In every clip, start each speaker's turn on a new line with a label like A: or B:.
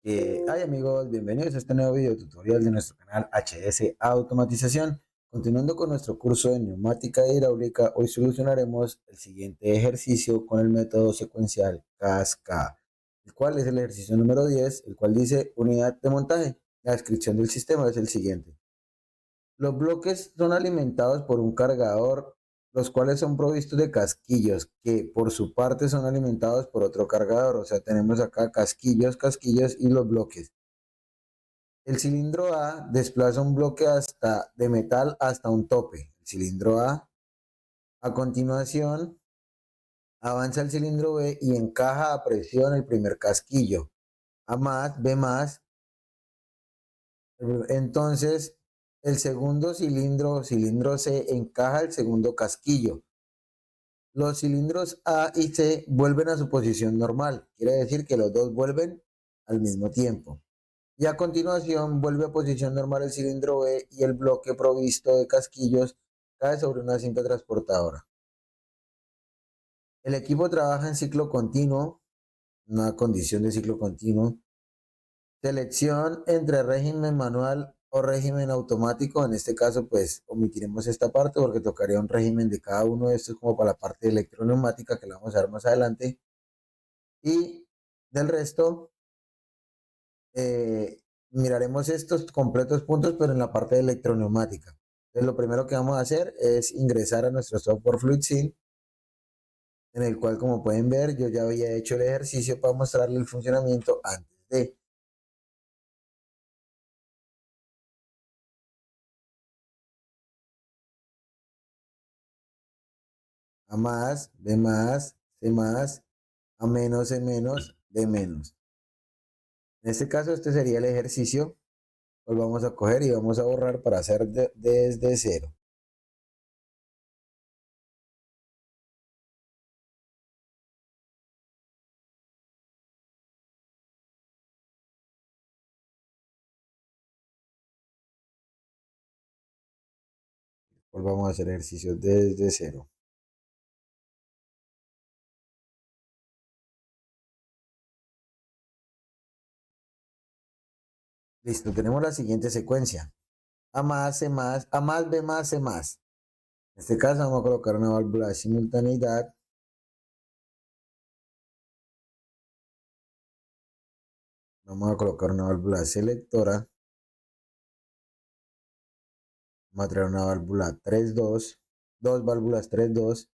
A: Hi amigos, bienvenidos a este nuevo video tutorial de nuestro canal HS Automatización. Continuando con nuestro curso de neumática e hidráulica, hoy solucionaremos el siguiente ejercicio con el método secuencial Cascada, el cual es el ejercicio número 10, el cual dice unidad de montaje. La descripción del sistema es el siguiente. Los bloques son alimentados por un cargador, los cuales son provistos de casquillos, que por su parte son alimentados por otro cargador. O sea, tenemos acá casquillos y los bloques. El cilindro A desplaza un bloque de metal hasta un tope. El cilindro A. A continuación, avanza el cilindro B y encaja a presión el primer casquillo. A más, B más. Entonces, el segundo cilindro C, encaja el segundo casquillo. Los cilindros A y C vuelven a su posición normal. Quiere decir que los dos vuelven al mismo tiempo. Y a continuación vuelve a posición normal el cilindro B y el bloque provisto de casquillos cae sobre una cinta transportadora. El equipo trabaja en ciclo continuo, una condición de ciclo continuo. Selección entre régimen manual o régimen automático. En este caso, pues omitiremos esta parte porque tocaría un régimen de cada uno de estos como para la parte de electroneumática que la vamos a ver más adelante. Y del resto, miraremos estos completos puntos, pero en la parte de electroneumática. Entonces, lo primero que vamos a hacer es ingresar a nuestro software FluidSim, en el cual, como pueden ver, yo ya había hecho el ejercicio para mostrarle el funcionamiento antes de. A más, B más, C más, A menos, C menos, D menos. En este caso, este sería el ejercicio. Pues vamos a coger y vamos a borrar para hacer desde cero. Pues vamos a hacer ejercicio desde cero. Listo, tenemos la siguiente secuencia. A más, C más, A más, B más, C más. En este caso vamos a colocar una válvula de simultaneidad. Vamos a colocar una válvula selectora. Vamos a traer una válvula 3-2. Dos válvulas 3-2.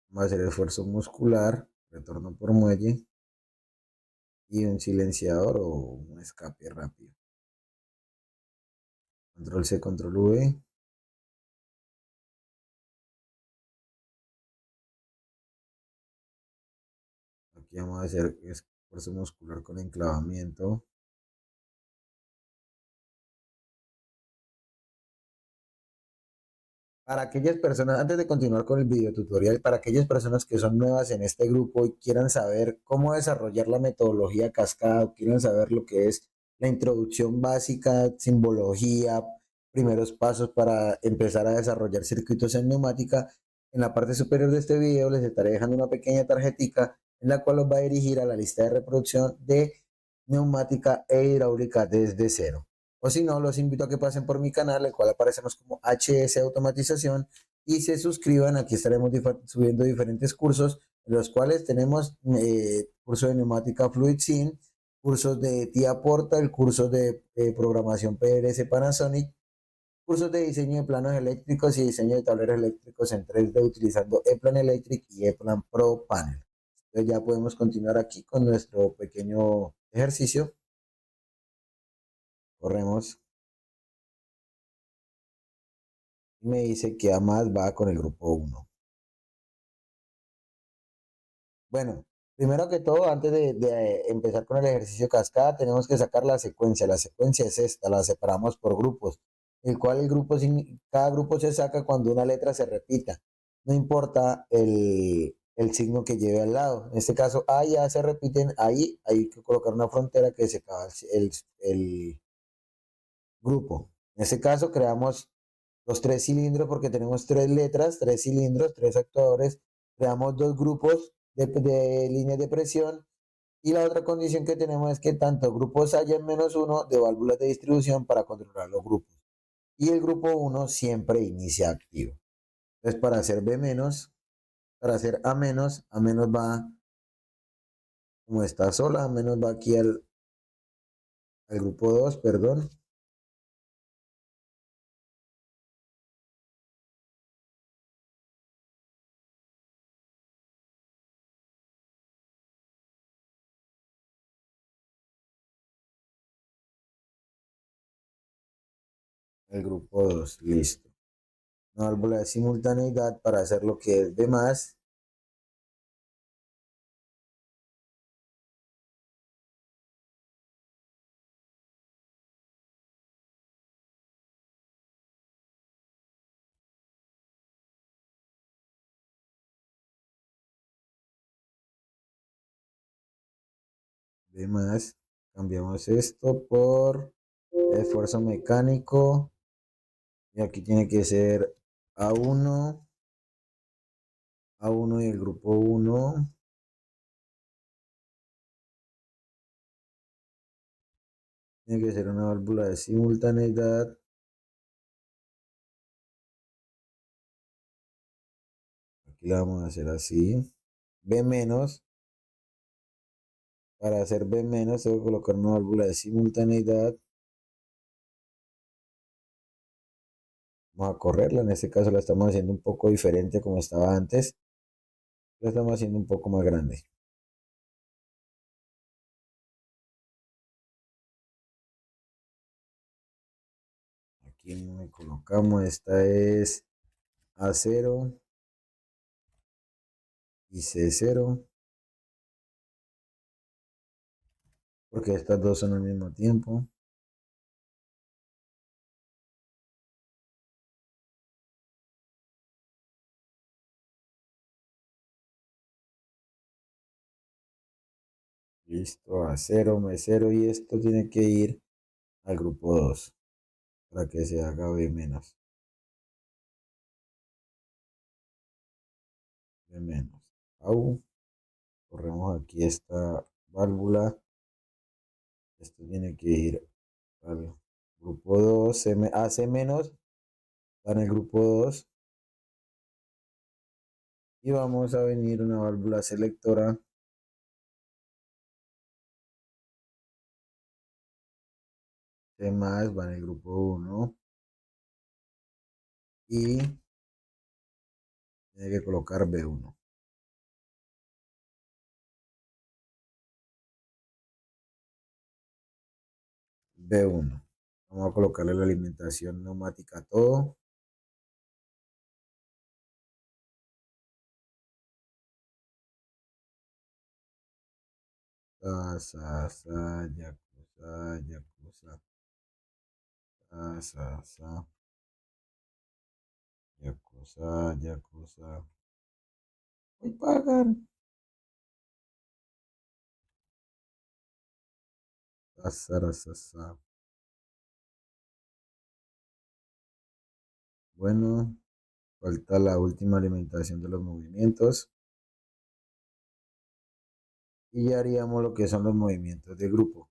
A: Vamos a hacer esfuerzo muscular. Retorno por muelle. Y un silenciador o un escape rápido. Control C, control V. Aquí vamos a hacer esfuerzo muscular con enclavamiento. Para aquellas personas, antes de continuar con el video tutorial, para aquellas personas que son nuevas en este grupo y quieran saber cómo desarrollar la metodología cascada, o quieran saber lo que es la introducción básica, simbología, primeros pasos para empezar a desarrollar circuitos en neumática, en la parte superior de este video les estaré dejando una pequeña tarjetica en la cual los va a dirigir a la lista de reproducción de neumática e hidráulica desde cero. O si no, los invito a que pasen por mi canal, el cual aparecemos como HS Automatización, y se suscriban. Aquí estaremos subiendo diferentes cursos, en los cuales tenemos curso de neumática FluidSim, cursos de TIA Portal, cursos de programación PLC Panasonic, cursos de diseño de planos eléctricos y diseño de tableros eléctricos en 3D utilizando ePlan Electric y ePlan Pro Panel. Entonces ya podemos continuar aquí con nuestro pequeño ejercicio. Corremos. Me dice que A más va con el grupo 1. Bueno, primero que todo, antes de empezar con el ejercicio cascada, tenemos que sacar la secuencia. La secuencia es esta, la separamos por grupos, el cual cada grupo se saca cuando una letra se repita. No importa el signo que lleve al lado. En este caso, A y A se repiten, ahí hay que colocar una frontera que se acaba el grupo. En este caso, creamos los tres cilindros porque tenemos tres letras, tres cilindros, tres actuadores. Creamos dos grupos de líneas de presión Y la otra condición que tenemos es que tanto grupos hayan menos uno de válvulas de distribución para controlar los grupos. Y el grupo uno siempre inicia activo. Entonces, para hacer B menos, para hacer A menos va, como está sola, A menos va aquí al grupo 2, perdón. El grupo 2, listo. Una válvula de simultaneidad para hacer lo que es B más. B más. Cambiamos esto por esfuerzo mecánico. Y aquí tiene que ser A1, A1 y el grupo 1. Tiene que ser una válvula de simultaneidad. Aquí la vamos a hacer así. B menos. Para hacer B menos, tengo que colocar una válvula de simultaneidad. Vamos a correrla. En este caso la estamos haciendo un poco diferente como estaba antes. La estamos haciendo un poco más grande. Aquí me colocamos. Esta es A0 y C0. Porque estas dos son al mismo tiempo. Listo, A0, M0 y esto tiene que ir al grupo 2 para que se haga B menos. B menos. Au. Corremos aquí esta válvula. Esto tiene que ir al grupo 2. AC menos. Va en el grupo 2. Y vamos a venir una válvula selectora. C más va en el grupo 1. Y tiene que colocar B1. B1. Vamos a colocarle la alimentación neumática a todo. Sa, sa, sa, yakuza, yakuza. Sa, sa, sa. Yakuza, yakuza. Hoy pagan. Sa, sa, sa, sa. Bueno, falta la última alimentación de los movimientos. Y ya haríamos lo que son los movimientos de grupo.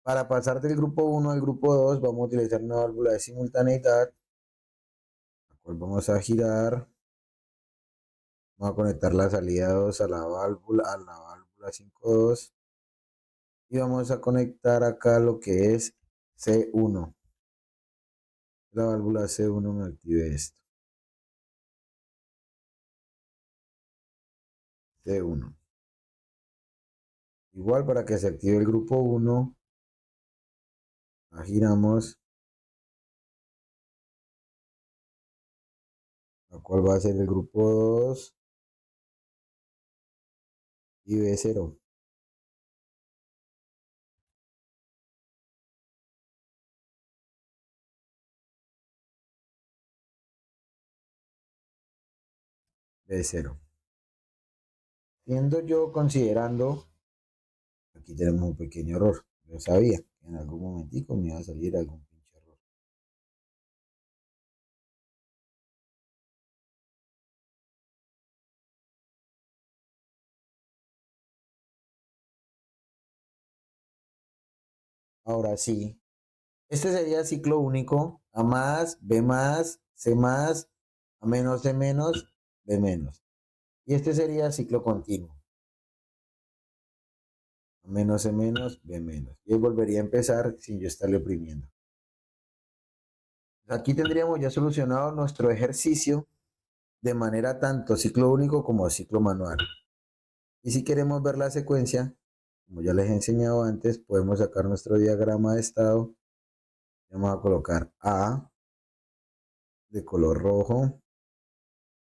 A: Para pasar del grupo 1 al grupo 2 vamos a utilizar una válvula de simultaneidad, la cual vamos a girar. Vamos a conectar la salida 2 a la válvula 5.2 y vamos a conectar acá lo que es C1. La válvula C1 me active esto. C1. Igual para que se active el grupo 1, la giramos, la cual va a ser el grupo 2 y B0. B0. Siendo yo considerando, aquí tenemos un pequeño error. Yo sabía que en algún momentico me iba a salir algún pinche error. Ahora sí, este sería ciclo único, A más, B más, C más, A menos, C menos, B menos. Y este sería ciclo continuo, A menos, C menos, B menos. Y él volvería a empezar sin yo estarle oprimiendo. Aquí tendríamos ya solucionado nuestro ejercicio de manera tanto ciclo único como ciclo manual. Y si queremos ver la secuencia, como ya les he enseñado antes, podemos sacar nuestro diagrama de estado. Vamos a colocar A de color rojo,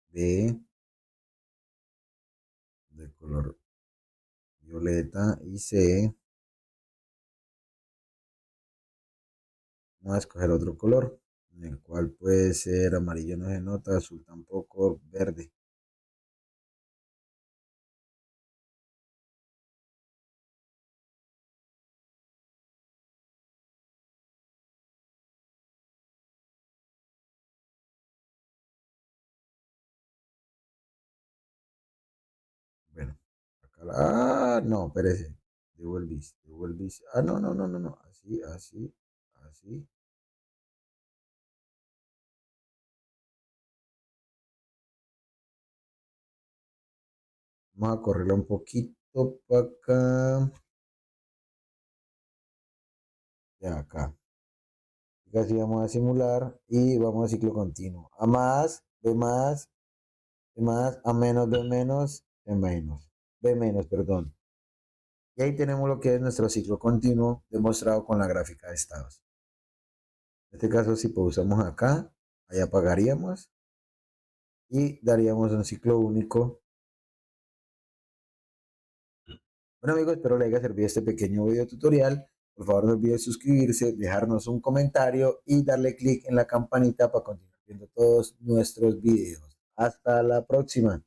A: B de color violeta y C. Vamos a escoger otro color, en el cual puede ser amarillo, no se nota, azul tampoco, verde. Bueno, acá no, espérese. Devuelvis, devuelvis. No, no, no, no, no. Así, así, así. Vamos a correrla un poquito para acá. Ya acá. Así vamos a simular y vamos a ciclo continuo. A más, B más, B más, A menos, B menos, B menos. B menos, perdón. Y ahí tenemos lo que es nuestro ciclo continuo demostrado con la gráfica de estados. En este caso, si pausamos acá, ahí apagaríamos y daríamos un ciclo único. Bueno amigos, espero les haya servido este pequeño video tutorial. Por favor no olviden suscribirse, dejarnos un comentario y darle clic en la campanita para continuar viendo todos nuestros videos. Hasta la próxima.